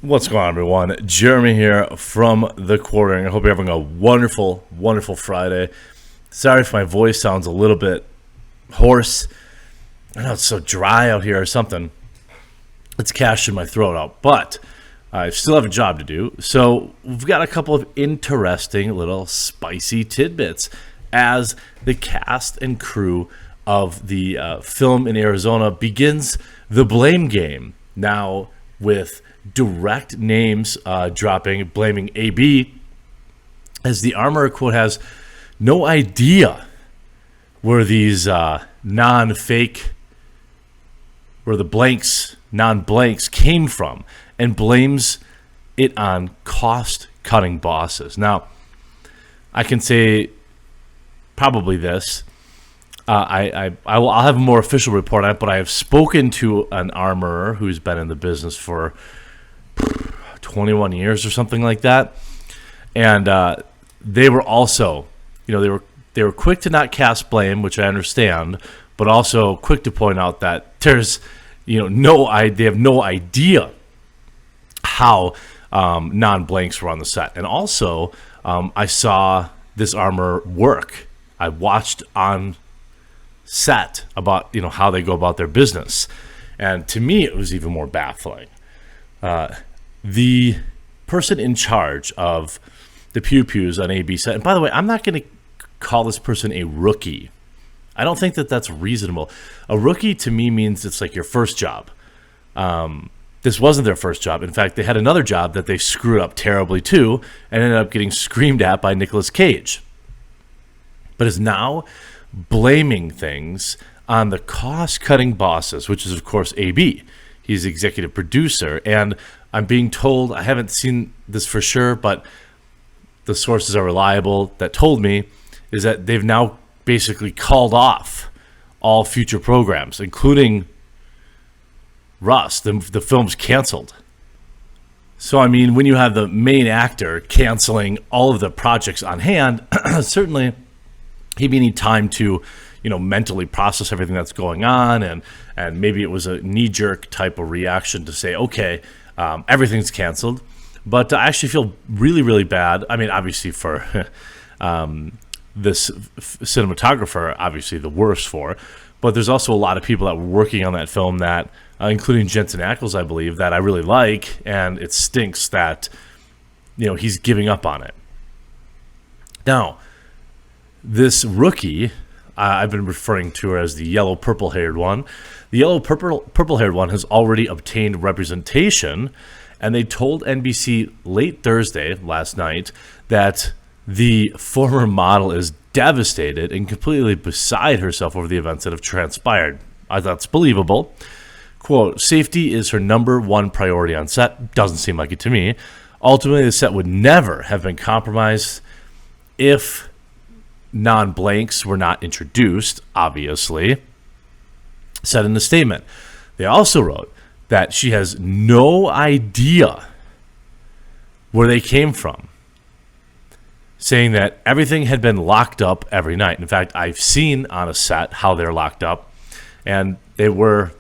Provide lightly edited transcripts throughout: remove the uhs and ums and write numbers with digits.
What's going on, everyone? Jeremy here from the Quartering. I hope you're having a wonderful, wonderful Friday. Sorry if my voice sounds a little bit hoarse. I know it's so dry out here or something. It's cashing my throat out, but I still have a job to do. So we've got a couple of interesting little spicy tidbits as the cast and crew of the film in Arizona begins the blame game. Now with direct names dropping, blaming AB, as the armorer, quote, has no idea where these non-fake, where the blanks, non-blanks came from, and blames it on cost-cutting bosses. Now, I can say probably this. I'll have a more official report on it, but I have spoken to an armorer who's been in the business for 21 years or something like that, and they were also, they were quick to not cast blame, which I understand, but also quick to point out that there's, they have no idea how non-blanks were on the set, and also I saw this armor work. I watched on set about how they go about their business, and to me it was even more baffling. The person in charge of the pew-pews on AB set, and by the way, I'm not going to call this person a rookie. I don't think that that's reasonable. A rookie to me means it's like your first job. This wasn't their first job. In fact, they had another job that they screwed up terribly too and ended up getting screamed at by Nicolas Cage, but is now blaming things on the cost-cutting bosses, which is of course AB. He's executive producer, and I'm being told, I haven't seen this for sure, but the sources are reliable, that told me is that they've now basically called off all future programs, including Rust. The film's canceled. So, I mean, when you have the main actor canceling all of the projects on hand, certainly he may need time to mentally process everything that's going on, and maybe it was a knee-jerk type of reaction to say, okay, everything's canceled. But I actually feel really, really bad. I mean, obviously for this cinematographer, obviously the worst for, but there's also a lot of people that were working on that film that, including Jensen Ackles, I believe, that I really like, and it stinks that, he's giving up on it. Now, this rookie, I've been referring to her as the yellow purple-haired one. The yellow purple-haired one has already obtained representation, and they told NBC late Thursday, last night, that the former model is devastated and completely beside herself over the events that have transpired. I thought it's believable. Quote, safety is her number one priority on set. Doesn't seem like it to me. Ultimately, the set would never have been compromised if non-blanks were not introduced, obviously, said in the statement. They also wrote that she has no idea where they came from, saying that everything had been locked up every night. In fact, I've seen on a set how they're locked up, and they were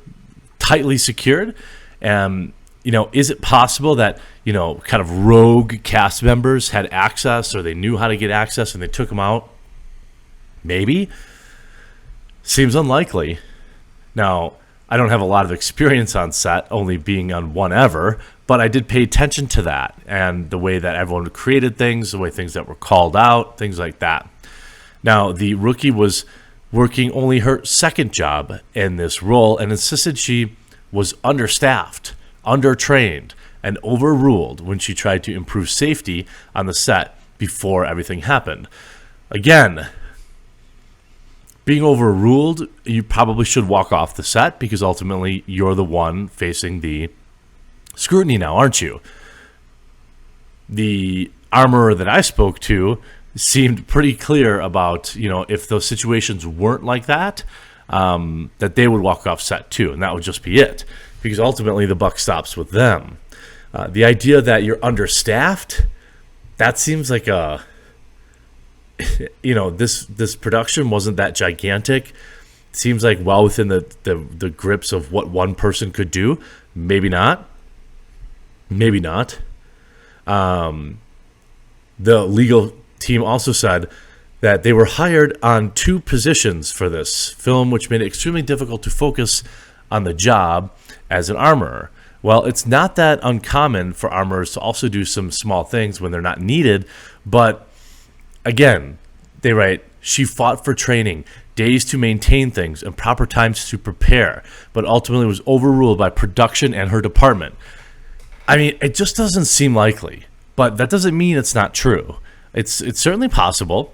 tightly secured. Is it possible that, kind of rogue cast members had access, or they knew how to get access and they took them out? Maybe. Seems unlikely. Now, I don't have a lot of experience on set, only being on one ever, but I did pay attention to that and the way that everyone created things, the way things that were called out, things like that. Now, the rookie was working only her second job in this role and insisted she was understaffed, undertrained, and overruled when she tried to improve safety on the set before everything happened. Again, being overruled, you probably should walk off the set because ultimately you're the one facing the scrutiny now, aren't you? The armorer that I spoke to seemed pretty clear about, if those situations weren't like that, that they would walk off set too, and that would just be it, because ultimately the buck stops with them. The idea that you're understaffed, that seems like a this production wasn't that gigantic. Seems like well within the grips of what one person could do. Maybe not. Maybe not. The legal team also said that they were hired on 2 positions for this film, which made it extremely difficult to focus on the job as an armorer. Well, it's not that uncommon for armorers to also do some small things when they're not needed, but again, they write, she fought for training, days to maintain things, and proper times to prepare, but ultimately was overruled by production and her department. I mean, it just doesn't seem likely, but that doesn't mean it's not true. It's certainly possible.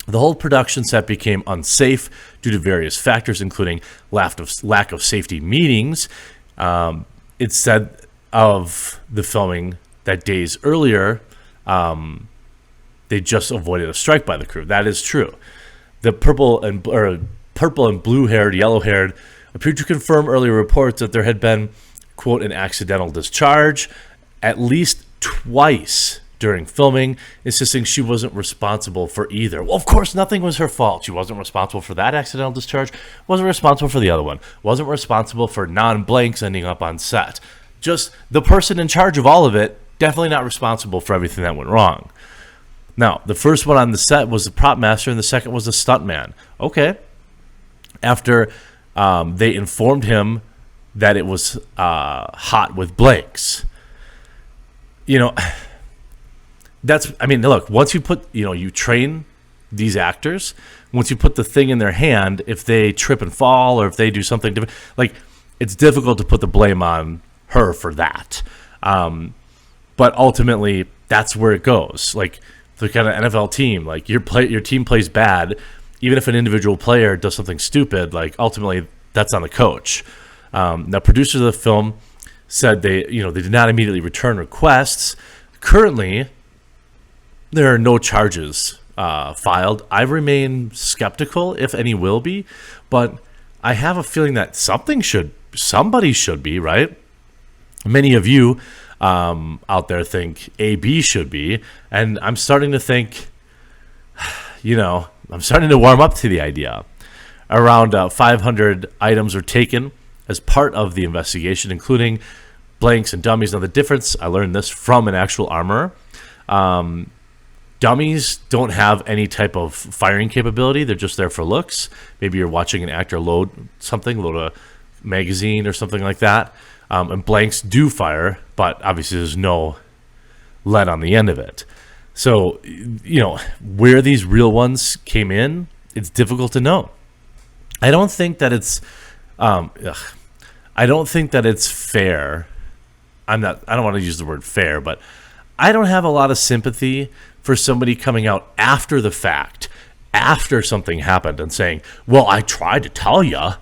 The whole production set became unsafe due to various factors, including lack of safety meetings. It said of the filming that days earlier, they just avoided a strike by the crew. That is true. The purple and blue-haired, yellow-haired appeared to confirm earlier reports that there had been, quote, an accidental discharge at least twice during filming, insisting she wasn't responsible for either. Well, of course, nothing was her fault. She wasn't responsible for that accidental discharge, wasn't responsible for the other one, wasn't responsible for non-blanks ending up on set. Just the person in charge of all of it, definitely not responsible for everything that went wrong. Now, the first one on the set was the prop master, and the second was the stuntman. Okay. After they informed him that it was hot with blanks. You know, look, once you put, you train these actors, once you put the thing in their hand, if they trip and fall or if they do something different, like, it's difficult to put the blame on her for that. But ultimately, that's where it goes. Like, the kind of NFL team, like, your team plays bad, even if an individual player does something stupid, like, ultimately, that's on the coach. Now, producers of the film said they did not immediately return requests. Currently, there are no charges filed. I remain skeptical, if any will be, but I have a feeling that somebody should be, right? Many of you out there think AB should be, and I'm starting to think, I'm starting to warm up to the idea. Around 500 items were taken as part of the investigation, including blanks and dummies. Now, the difference, I learned this from an actual armorer. Dummies don't have any type of firing capability. They're just there for looks. Maybe you're watching an actor load a magazine or something like that. And blanks do fire, but obviously there's no lead on the end of it. So, where these real ones came in, it's difficult to know. I don't think that it's fair. I don't want to use the word fair, but I don't have a lot of sympathy for somebody coming out after the fact, after something happened, and saying, well, I tried to tell you.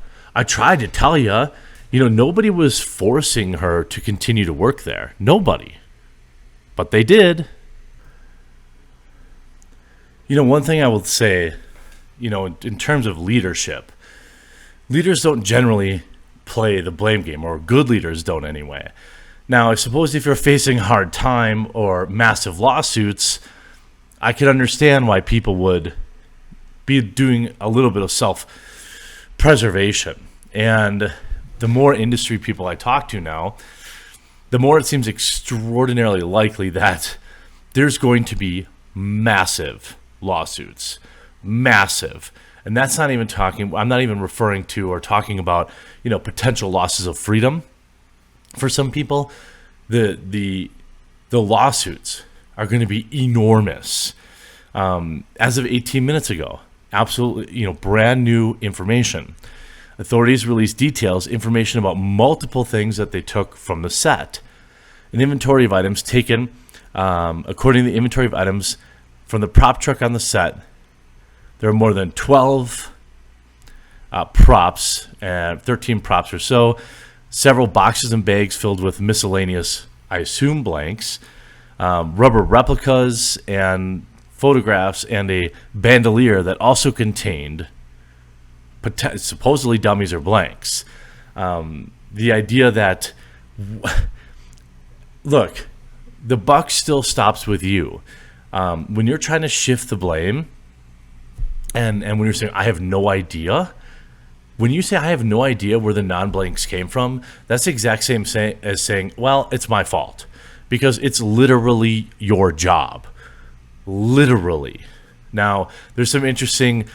Nobody was forcing her to continue to work there. Nobody. But they did. One thing I will say, in terms of leadership, leaders don't generally play the blame game, or good leaders don't anyway. Now, I suppose if you're facing a hard time or massive lawsuits, I can understand why people would be doing a little bit of self-preservation. And the more industry people I talk to now, the more it seems extraordinarily likely that there's going to be massive lawsuits. Massive. And that's not even I'm not even referring to or talking about, potential losses of freedom. For some people, the lawsuits are going to be enormous. As of 18 minutes ago, absolutely, brand new information. Authorities released information about multiple things that they took from the set. An inventory of items taken, according to the inventory of items from the prop truck on the set, there are more than 12 props, 13 props or so, several boxes and bags filled with miscellaneous, I assume, blanks, rubber replicas and photographs, and a bandolier that also contained supposedly dummies or blanks. The idea that, look, the buck still stops with you. When you're trying to shift the blame, and when you're saying, I have no idea, When you say I have no idea where the non-blanks came from, that's the exact same as saying, well, it's my fault, because it's literally your job. Literally. Now, there's some interesting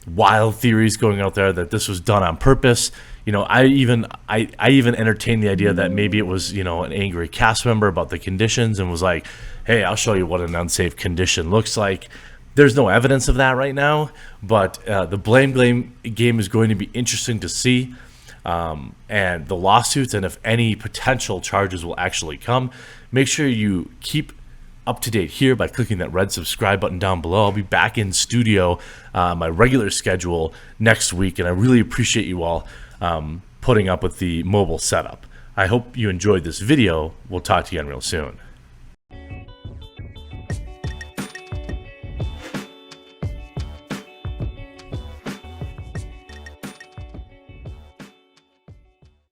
wild theories going out there that this was done on purpose. I even entertained the idea that maybe it was, an angry cast member about the conditions and was like, hey, I'll show you what an unsafe condition looks like. There's no evidence of that right now, but the blame game is going to be interesting to see, and the lawsuits and if any potential charges will actually come. Make sure you keep up to date here by clicking that red subscribe button down below. I'll be back in studio, my regular schedule next week, and I really appreciate you all putting up with the mobile setup. I hope you enjoyed this video. We'll talk to you again real soon.